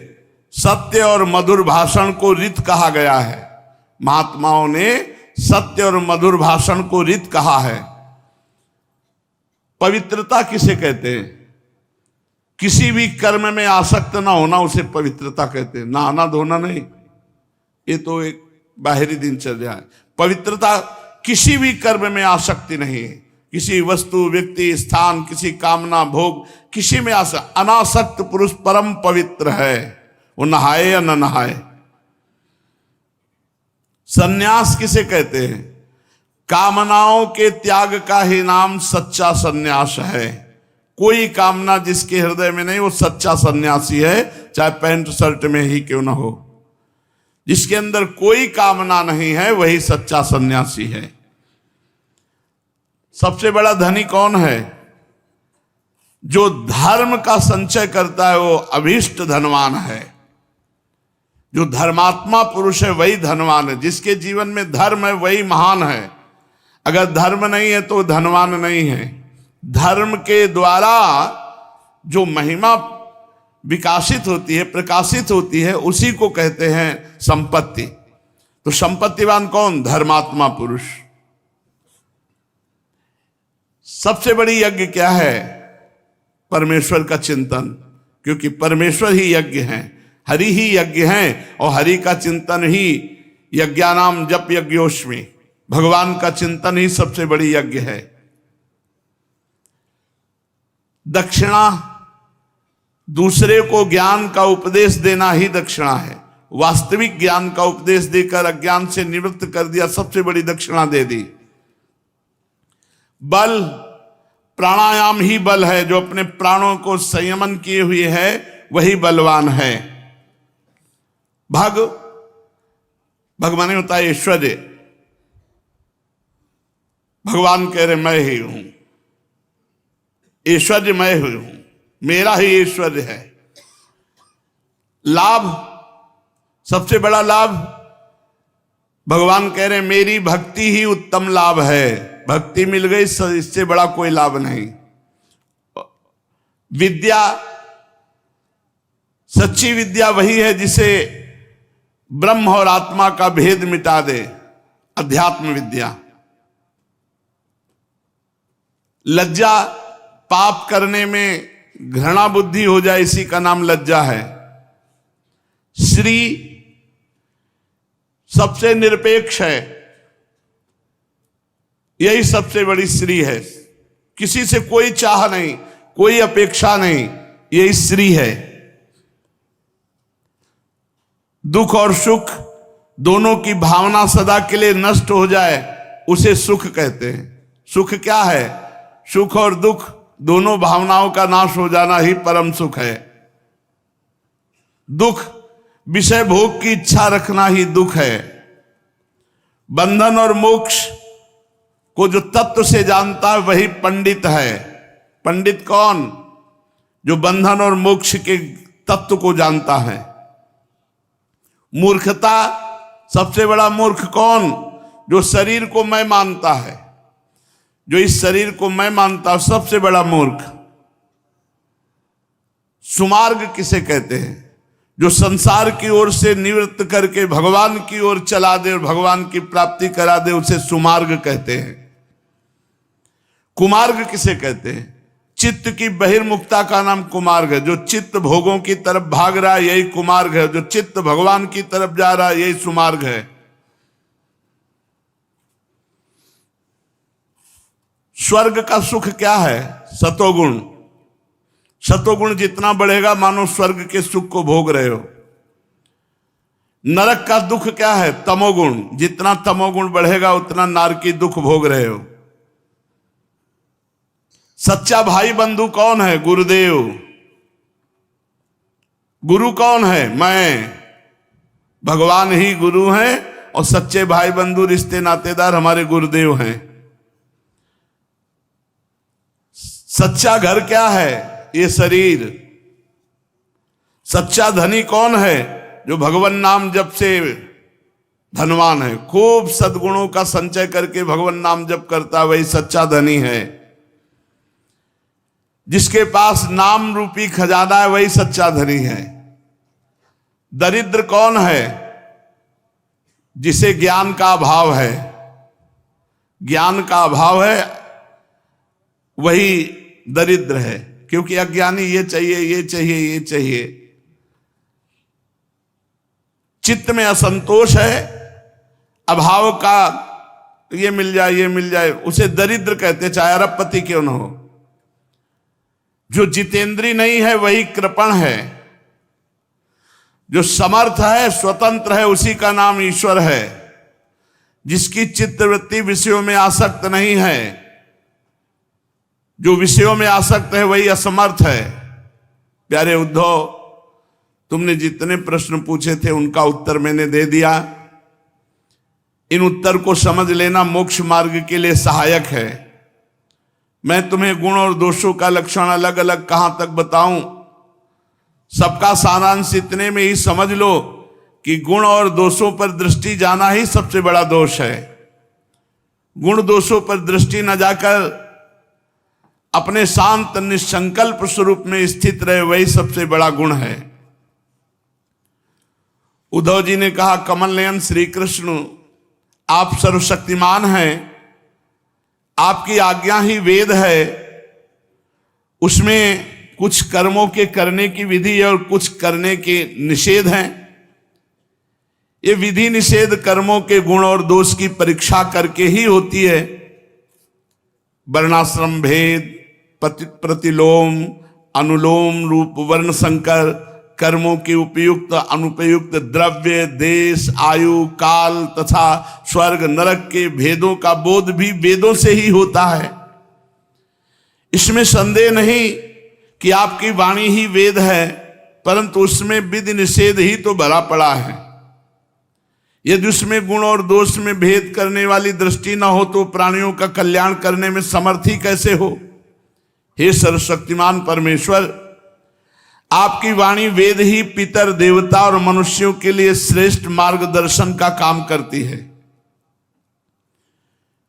सत्य और मधुर भाषण को रित कहा गया है। महात्माओं ने सत्य और मधुर भाषण को रित कहा है। पवित्रता किसे कहते हैं? किसी भी कर्म में आसक्त ना होना उसे पवित्रता कहते हैं। नहाना धोना नहीं, ये तो एक बाहरी दिनचर्या है। पवित्रता किसी भी कर्म में आसक्ति नहीं है। किसी वस्तु व्यक्ति स्थान किसी कामना भोग किसी में अनासक्त पुरुष परम पवित्र है। वो नहाए या न नहाए। सन्यास किसे कहते हैं? कामनाओं के त्याग का ही नाम सच्चा सन्यास है। कोई कामना जिसके हृदय में नहीं, वो सच्चा सन्यासी है, चाहे पैंट शर्ट में ही क्यों ना हो। जिसके अंदर कोई कामना नहीं है वही सच्चा सन्यासी है। सबसे बड़ा धनी कौन है? जो धर्म का संचय करता है वो अभीष्ट धनवान है। जो धर्मात्मा पुरुष है वही धनवान है। जिसके जीवन में धर्म है वही महान है। अगर धर्म नहीं है तो धनवान नहीं है। धर्म के द्वारा जो महिमा विकासित होती है, प्रकाशित होती है, उसी को कहते हैं संपत्ति। तो संपत्तिवान कौन? धर्मात्मा पुरुष। सबसे बड़ी यज्ञ क्या है? परमेश्वर का चिंतन, क्योंकि परमेश्वर ही यज्ञ हैं, हरि ही यज्ञ हैं, और हरि का चिंतन ही यज्ञानाम जप यज्ञोष्मी, भगवान का चिंतन ही सबसे बड़ी यज्ञ है। दक्षिणा, दूसरे को ज्ञान का उपदेश देना ही दक्षिणा है। वास्तविक ज्ञान का उपदेश देकर अज्ञान से निवृत्त कर दिया, सबसे बड़ी दक्षिणा दे दी। बल, प्राणायाम ही बल है। जो अपने प्राणों को संयमन किए हुए है वही बलवान है। भगवान होता है ऐश्वर्य। भगवान कह रहे मैं ही हूं, ऐश्वर्य मैं ही हूं, मेरा ही ऐश्वर्य है। लाभ, सबसे बड़ा लाभ भगवान कह रहे मेरी भक्ति ही उत्तम लाभ है। भक्ति मिल गई, इससे बड़ा कोई लाभ नहीं। विद्या, सच्ची विद्या वही है जिसे ब्रह्म और आत्मा का भेद मिटा दे, अध्यात्म विद्या। लज्जा, पाप करने में घृणा बुद्धि हो जाए, इसी का नाम लज्जा है। श्री, सबसे निरपेक्ष है, यही सबसे बड़ी श्री है। किसी से कोई चाह नहीं, कोई अपेक्षा नहीं, यही श्री है। दुख और सुख दोनों की भावना सदा के लिए नष्ट हो जाए, उसे सुख कहते हैं। सुख क्या है? सुख और दुख दोनों भावनाओं का नाश हो जाना ही परम सुख है। दुख, विषय भोग की इच्छा रखना ही दुख है। बंधन और मोक्ष को जो तत्व से जानता है वही पंडित है। पंडित कौन? जो बंधन और मोक्ष के तत्व को जानता है। मूर्खता, सबसे बड़ा मूर्ख कौन? जो शरीर को मैं मानता है, जो इस शरीर को मैं मानता हूं, सबसे बड़ा मूर्ख। सुमार्ग किसे कहते हैं? जो संसार की ओर से निवृत्त करके भगवान की ओर चला दे और भगवान की प्राप्ति करा दे, उसे सुमार्ग कहते हैं। कुमार्ग किसे कहते हैं? चित्त की बहिर्मुखता का नाम कुमार्ग है। जो चित्त भोगों की तरफ भाग रहा है यही कुमार्ग है। जो चित्त भगवान की तरफ जा रहा है यही सुमार्ग है। स्वर्ग का सुख क्या है? सतोगुण। सतोगुण जितना बढ़ेगा मानो स्वर्ग के सुख को भोग रहे हो। नरक का दुख क्या है? तमोगुण। जितना तमोगुण बढ़ेगा उतना नरकी दुख भोग रहे हो। सच्चा भाई बंधु कौन है? गुरुदेव। गुरु कौन है? मैं। भगवान ही गुरु हैं और सच्चे भाई बंधु रिश्ते नातेदार हमारे गुरुदेव हैं। सच्चा घर क्या है? ये शरीर। सच्चा धनी कौन है? जो भगवान नाम जप से धनवान है। खूब सद्गुणों का संचय करके भगवान नाम जप करता वही सच्चा धनी है। जिसके पास नाम रूपी खजाना है वही सच्चा धनी है। दरिद्र कौन है? जिसे ज्ञान का अभाव है। ज्ञान का अभाव है वही दरिद्र है, क्योंकि अज्ञानी ये चाहिए, ये चाहिए, ये चाहिए। चित्त में असंतोष है, अभाव का, ये मिल जाए, ये मिल जाए, उसे दरिद्र कहते, चाहे अरबपति क्यों न हो। जो जितेंद्री नहीं है वही कृपण है। जो समर्थ है, स्वतंत्र है, उसी का नाम ईश्वर है। जिसकी चित्तवृत्ति विषयों में आसक्त नहीं है, जो विषयों में आसक्त है वही असमर्थ है। प्यारे उद्धव, तुमने जितने प्रश्न पूछे थे उनका उत्तर मैंने दे दिया। इन उत्तर को समझ लेना मोक्ष मार्ग के लिए सहायक है। मैं तुम्हें गुण और दोषों का लक्षण अलग अलग कहां तक बताऊं, सबका सारांश इतने में ही समझ लो कि गुण और दोषों पर दृष्टि जाना ही सबसे बड़ा दोष है। गुण दोषों पर दृष्टि न जाकर अपने शांत निसंकल्प स्वरूप में स्थित रहे, वही सबसे बड़ा गुण है। उद्धव जी ने कहा, कमल नयन श्री कृष्ण, आप सर्वशक्तिमान हैं, आपकी आज्ञा ही वेद है, उसमें कुछ कर्मों के करने की विधि है और कुछ करने के निषेध हैं। ये विधि निषेध कर्मों के गुण और दोष की परीक्षा करके ही होती है। वर्णाश्रम भेद, प्रतिलोम, अनुलोम रूप वर्ण संकर, कर्मों के उपयुक्त अनुपयुक्त, द्रव्य, देश, आयु, काल तथा स्वर्ग नरक के भेदों का बोध भी वेदों से ही होता है। इसमें संदेह नहीं कि आपकी वाणी ही वेद है, परंतु उसमें विधि निषेध ही तो भरा पड़ा है। यदि उसमें गुण और दोष में भेद करने वाली दृष्टि न हो तो प्राणियों का कल्याण करने में समर्थ ही कैसे हो। हे सर्वशक्तिमान परमेश्वर, आपकी वाणी वेद ही पितर, देवता और मनुष्यों के लिए श्रेष्ठ मार्गदर्शन का काम करती है,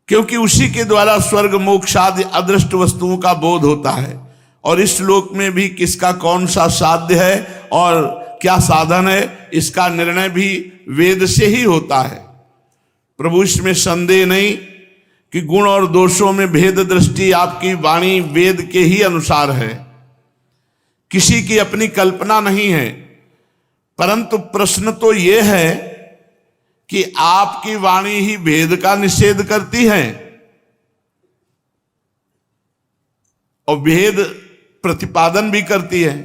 क्योंकि उसी के द्वारा स्वर्ग मोक्ष आदि अदृष्ट वस्तुओं का बोध होता है। और इस लोक में भी किसका कौन सा साध्य है और क्या साधन है, इसका निर्णय भी वेद से ही होता है। प्रभु, इसमें संदेह नहीं कि गुण और दोषों में भेद दृष्टि आपकी वाणी वेद के ही अनुसार है, किसी की अपनी कल्पना नहीं है। परंतु प्रश्न तो यह है कि आपकी वाणी ही भेद का निषेध करती है और भेद प्रतिपादन भी करती है।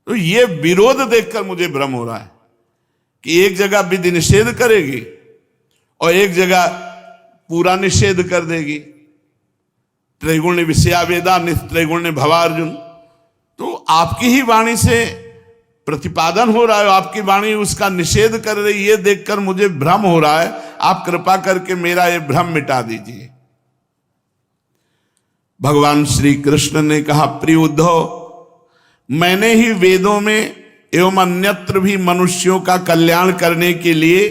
तो यह विरोध देखकर मुझे भ्रम हो रहा है कि एक जगह विधि निषेध करेगी और एक जगह पूरा निषेध कर देगी। त्रैगुण्य विषया वेदा निस्त्रैगुण्य भवार्जुन। तो आपकी ही वाणी से प्रतिपादन हो रहा है, आपकी वाणी उसका निषेध कर रही, ये देखकर मुझे भ्रम हो रहा है। आप कृपा करके मेरा ये भ्रम मिटा दीजिए। भगवान श्री कृष्ण ने कहा, प्रिय उद्धव, मैंने ही वेदों में एवं अन्यत्र भी मनुष्यों का कल्याण करने के लिए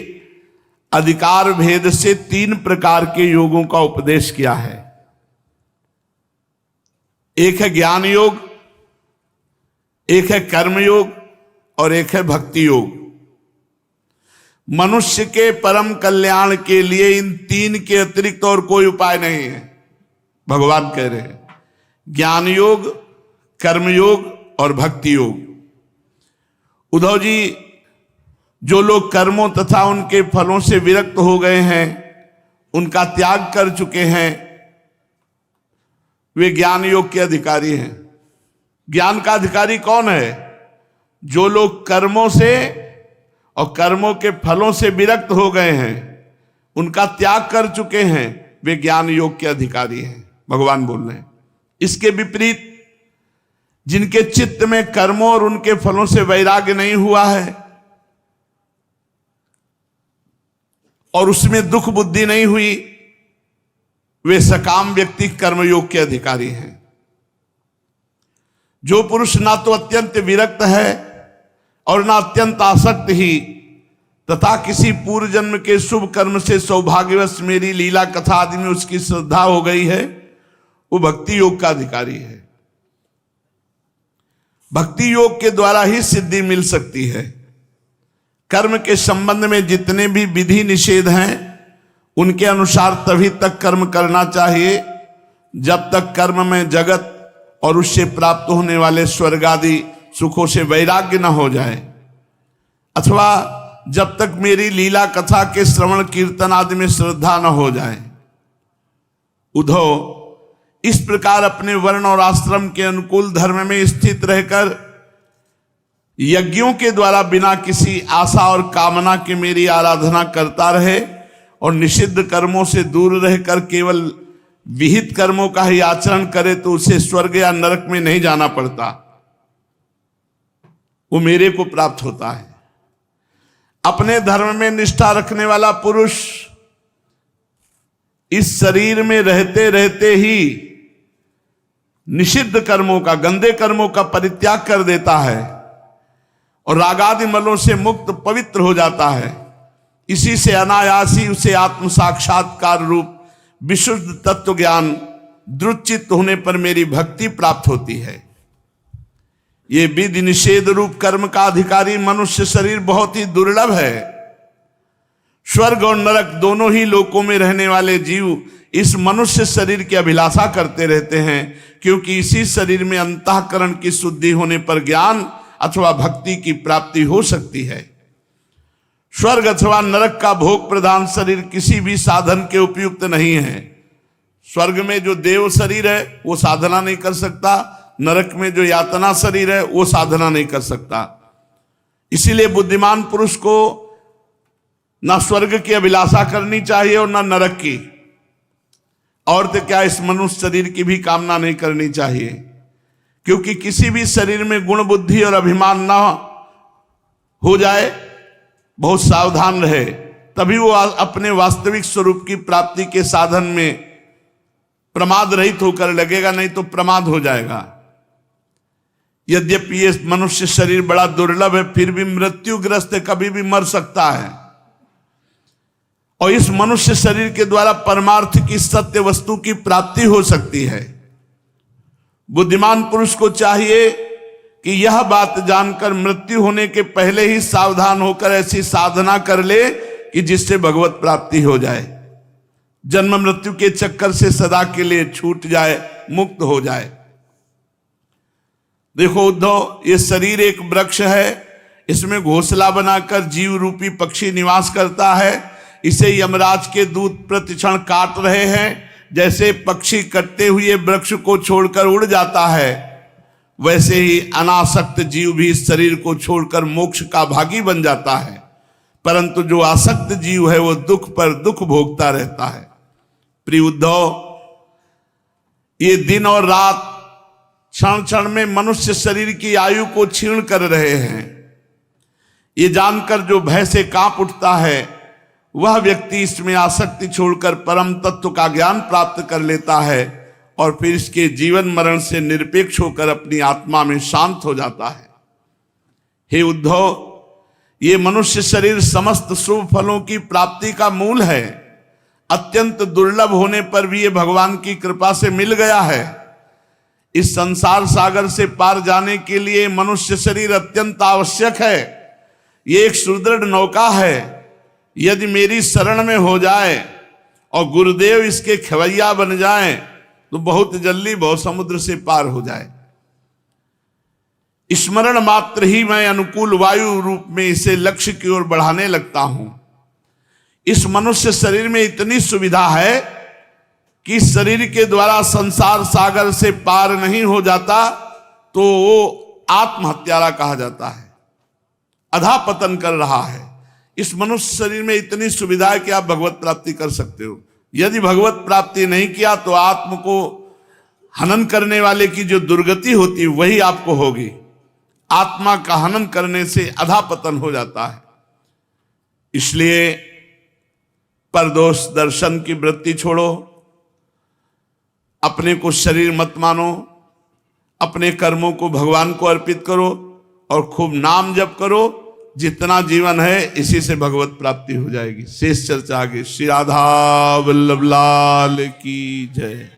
अधिकार भेद से 3 प्रकार के योगों का उपदेश किया है। एक है ज्ञान योग, एक है कर्म योग और एक है भक्ति योग। मनुष्य के परम कल्याण के लिए इन 3 के अतिरिक्त और कोई उपाय नहीं है। भगवान कह रहे हैं ज्ञान योग, कर्म योग और भक्ति योग। उद्धव जी, जो लोग कर्मों तथा उनके फलों से विरक्त हो गए हैं, उनका त्याग कर चुके हैं, वे ज्ञान योग के अधिकारी हैं। ज्ञान का अधिकारी कौन है? जो लोग कर्मों से और कर्मों के फलों से विरक्त हो गए हैं, उनका त्याग कर चुके हैं, वे ज्ञान योग के अधिकारी हैं। भगवान बोल रहे हैं। इसके विपरीत जिनके चित्त में कर्मों और उनके फलों से वैराग्य नहीं हुआ है और उसमें दुख बुद्धि नहीं हुई, वे सकाम व्यक्ति कर्मयोग के अधिकारी हैं। जो पुरुष ना तो अत्यंत विरक्त है और ना अत्यंत आसक्त ही, तथा किसी पूर्व जन्म के शुभ कर्म से सौभाग्यवश मेरी लीला कथा आदि में उसकी श्रद्धा हो गई है, वो भक्ति योग का अधिकारी है। भक्ति योग के द्वारा ही सिद्धि मिल सकती है। कर्म के संबंध में जितने भी विधि निषेध हैं, उनके अनुसार तभी तक कर्म करना चाहिए जब तक कर्म में जगत और उससे प्राप्त होने वाले स्वर्ग आदि सुखों से वैराग्य न हो जाए, अथवा जब तक मेरी लीला कथा के श्रवण कीर्तन आदि में श्रद्धा न हो जाए। उद्धव, इस प्रकार अपने वर्ण और आश्रम के अनुकूल धर्म में स्थित रहकर यज्ञों के द्वारा बिना किसी आशा और कामना के मेरी आराधना करता रहे और निषिद्ध कर्मों से दूर रहकर केवल विहित कर्मों का ही आचरण करे तो उसे स्वर्ग या नरक में नहीं जाना पड़ता, वो मेरे को प्राप्त होता है। अपने धर्म में निष्ठा रखने वाला पुरुष इस शरीर में रहते रहते ही निषिद्ध कर्मों का, गंदे कर्मों का परित्याग कर देता है और रागादि मलों से मुक्त पवित्र हो जाता है। इसी से अनायासी उसे आत्म साक्षात्कार रूप विशुद्ध तत्व ज्ञान द्रुतचित्त होने पर मेरी भक्ति प्राप्त होती है। ये विधि निषेध रूप कर्म का अधिकारी मनुष्य शरीर बहुत ही दुर्लभ है। स्वर्ग और नरक दोनों ही लोकों में रहने वाले जीव इस मनुष्य शरीर की अभिलाषा करते रहते हैं, क्योंकि इसी शरीर में अंतःकरण की शुद्धि होने पर ज्ञान अथवा भक्ति की प्राप्ति हो सकती है। स्वर्ग अथवा नरक का भोग प्रधान शरीर किसी भी साधन के उपयुक्त नहीं है। स्वर्ग में जो देव शरीर है वो साधना नहीं कर सकता, नरक में जो यातना शरीर है वो साधना नहीं कर सकता। इसीलिए बुद्धिमान पुरुष को ना स्वर्ग की अभिलाषा करनी चाहिए और ना नरक की, और तो क्या इस मनुष्य शरीर की भी कामना नहीं करनी चाहिए, क्योंकि किसी भी शरीर में गुण बुद्धि और अभिमान ना हो जाए, बहुत सावधान रहे, तभी वो अपने वास्तविक स्वरूप की प्राप्ति के साधन में प्रमाद रहित होकर लगेगा, नहीं तो प्रमाद हो जाएगा। यद्यपि ये मनुष्य शरीर बड़ा दुर्लभ है, फिर भी मृत्युग्रस्त है, कभी भी मर सकता है। और इस मनुष्य शरीर के द्वारा परमार्थ की सत्य वस्तु की प्राप्ति हो सकती है। बुद्धिमान पुरुष को चाहिए कि यह बात जानकर मृत्यु होने के पहले ही सावधान होकर ऐसी साधना कर ले कि जिससे भगवत प्राप्ति हो जाए, जन्म मृत्यु के चक्कर से सदा के लिए छूट जाए, मुक्त हो जाए। देखो उद्धव, ये शरीर एक वृक्ष है, इसमें घोंसला बनाकर जीव रूपी पक्षी निवास करता है। इसे यमराज के दूत प्रतिक्षण काट रहे हैं। जैसे पक्षी कटते हुए वृक्ष को छोड़कर उड़ जाता है, वैसे ही अनासक्त जीव भी इस शरीर को छोड़कर मोक्ष का भागी बन जाता है। परंतु जो आसक्त जीव है वो दुख पर दुख भोगता रहता है। प्रिय उद्धव, ये दिन और रात क्षण क्षण में मनुष्य शरीर की आयु को क्षीण कर रहे हैं। ये जानकर जो भय से कांप उठता है, वह व्यक्ति इसमें आसक्ति छोड़कर परम तत्व का ज्ञान प्राप्त कर लेता है और फिर इसके जीवन मरण से निरपेक्ष होकर अपनी आत्मा में शांत हो जाता है। हे उद्धव, ये मनुष्य शरीर समस्त शुभ फलों की प्राप्ति का मूल है। अत्यंत दुर्लभ होने पर भी ये भगवान की कृपा से मिल गया है। इस संसार सागर से पार जाने के लिए मनुष्य शरीर अत्यंत आवश्यक है। ये एक सुदृढ़ नौका है। यदि मेरी शरण में हो जाए और गुरुदेव इसके खवैया बन जाएं, तो बहुत जल्दी भव समुद्र से पार हो जाए। स्मरण मात्र ही मैं अनुकूल वायु रूप में इसे लक्ष्य की ओर बढ़ाने लगता हूं। इस मनुष्य शरीर में इतनी सुविधा है कि शरीर के द्वारा संसार सागर से पार नहीं हो जाता तो वो आत्महत्यारा कहा जाता है, अधापतन कर रहा है। इस मनुष्य शरीर में इतनी सुविधा है कि आप भगवत प्राप्ति कर सकते हो। यदि भगवत प्राप्ति नहीं किया तो आत्म को हनन करने वाले की जो दुर्गति होती वही आपको होगी। आत्मा का हनन करने से अधापतन हो जाता है। इसलिए परदोष दर्शन की वृत्ति छोड़ो, अपने को शरीर मत मानो, अपने कर्मों को भगवान को अर्पित करो और खूब नाम जप करो। जितना जीवन है इसी से भगवत प्राप्ति हो जाएगी। शेष चर्चा आगे। श्री राधा वल्लभ लाल की जय।